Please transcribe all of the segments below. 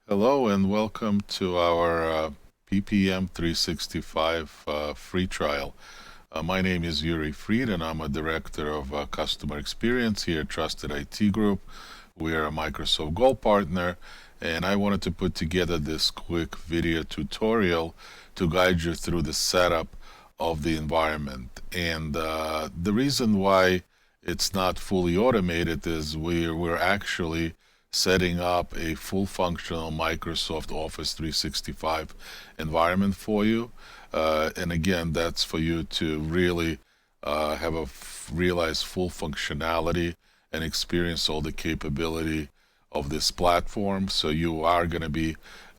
Hello and welcome to our PPM 365 free trial. My name is Yuri Fried and I'm a Director of Customer Experience here at Trusted IT Group. We are a Microsoft Gold Partner, and I wanted to put together this quick video tutorial to guide you through the setup of the environment. And the reason why it's not fully automated is we're actually setting up a full functional Microsoft Office 365 environment for you. And again, that's for you to really have realize full functionality and experience all the capability of this platform. So you are going to be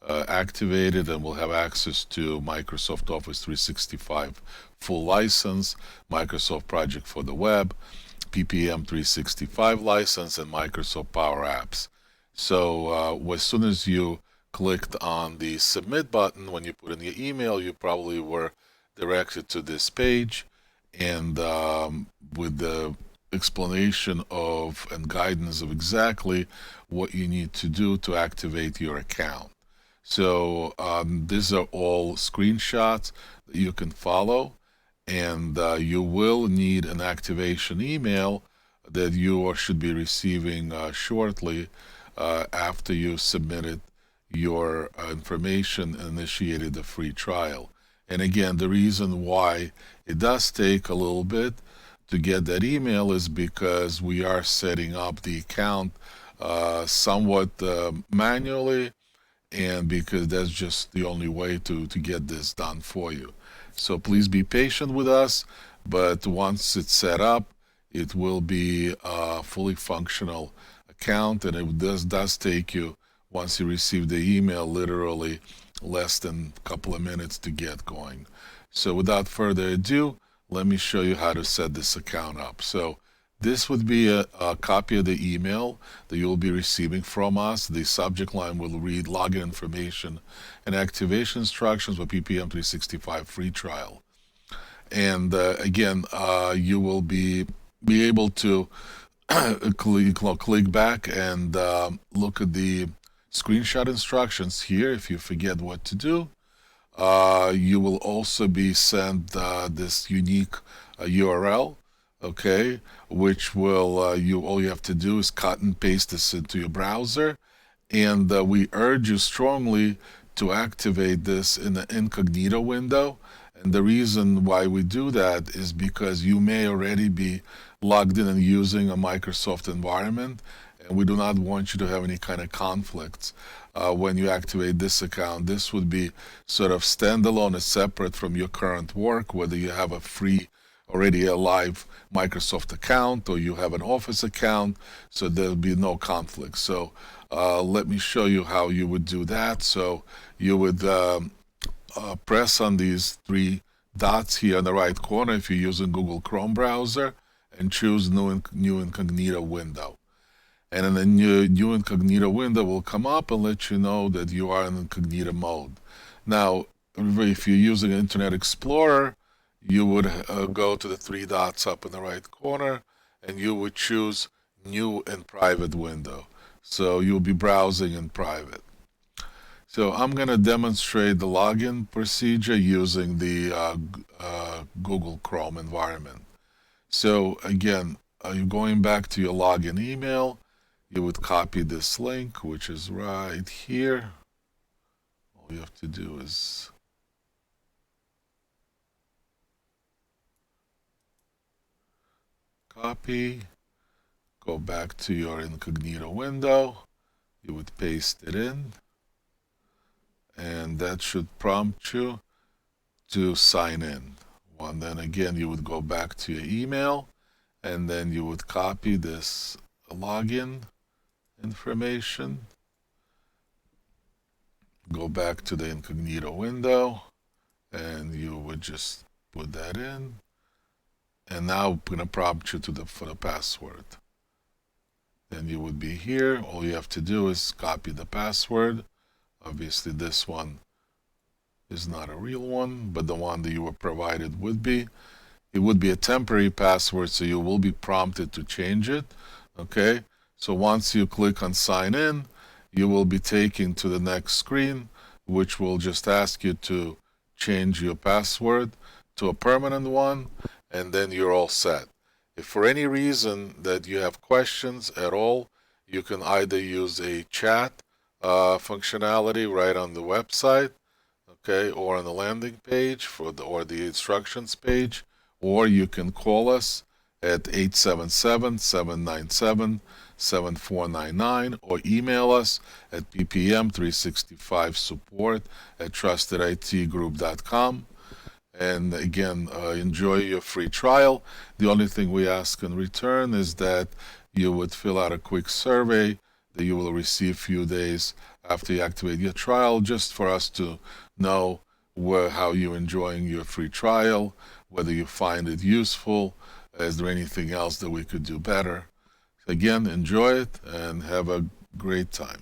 activated and will have access to Microsoft Office 365 full license, Microsoft Project for the Web, PPM 365 license, and Microsoft Power Apps. So as soon as you clicked on the submit button, when you put in your email, you probably were directed to this page, and with the explanation of and guidance of exactly what you need to do to activate your account. So these are all screenshots that you can follow, and you will need an activation email that you should be receiving shortly after you submitted your information and initiated the free trial. And again, the reason why it does take a little bit to get that email is because we are setting up the account somewhat manually, and because that's just the only way to get this done for you. So please be patient with us, but once it's set up, it will be a fully functional account, and it does take you, once you receive the email, literally less than a couple of minutes to get going. So without further ado, let me show you how to set this account up. So this would be a copy of the email that you'll be receiving from us. The subject line will read login information and activation instructions for PPM 365 free trial. And again, you will be able to click back and look at the screenshot instructions here if you forget what to do. You will also be sent this unique URL, okay, which will all you have to do is cut and paste this into your browser, and we urge you strongly to activate this in the incognito window. And the reason why we do that is because you may already be logged in and using a Microsoft environment, and we do not want you to have any kind of conflicts when you activate this account. This would be sort of standalone and separate from your current work, whether you have a free, already a live Microsoft account or you have an Office account, so there'll be no conflict. So let me show you how you would do that. So you would press on these three dots here in the right corner if you're using Google Chrome browser, and choose new incognito window. And then the new incognito window will come up and let you know that you are in incognito mode. Now, if you're using Internet Explorer, you would go to the three dots up in the right corner, and you would choose new and private window. So you'll be browsing in private. So I'm going to demonstrate the login procedure using the Google Chrome environment. So again, you're going back to your login email. You would copy this link, which is right here. All you have to do is copy, go back to your incognito window. You would paste it in, and that should prompt you to sign in. And then again, you would go back to your email, and then you would copy this login information, go back to the incognito window, and you would just put that in. And now I'm going to prompt you for the password. Then you would be here. All you have to do is copy the password. Obviously, this one is not a real one, but the one that you were provided would be. It would be a temporary password, so you will be prompted to change it. Okay, so once you click on sign in, you will be taken to the next screen, which will just ask you to change your password to a permanent one, and then you're all set. If for any reason that you have questions at all, you can either use a chat functionality right on the website, okay, or on the landing page or the instructions page, or you can call us at 877-797-7499 or email us at ppm365support@trusteditgroup.com. And again, enjoy your free trial. The only thing we ask in return is that you would fill out a quick survey that you will receive a few days after you activate your trial, just for us to know how you're enjoying your free trial, whether you find it useful. Is there anything else that we could do better? Again, enjoy it and have a great time.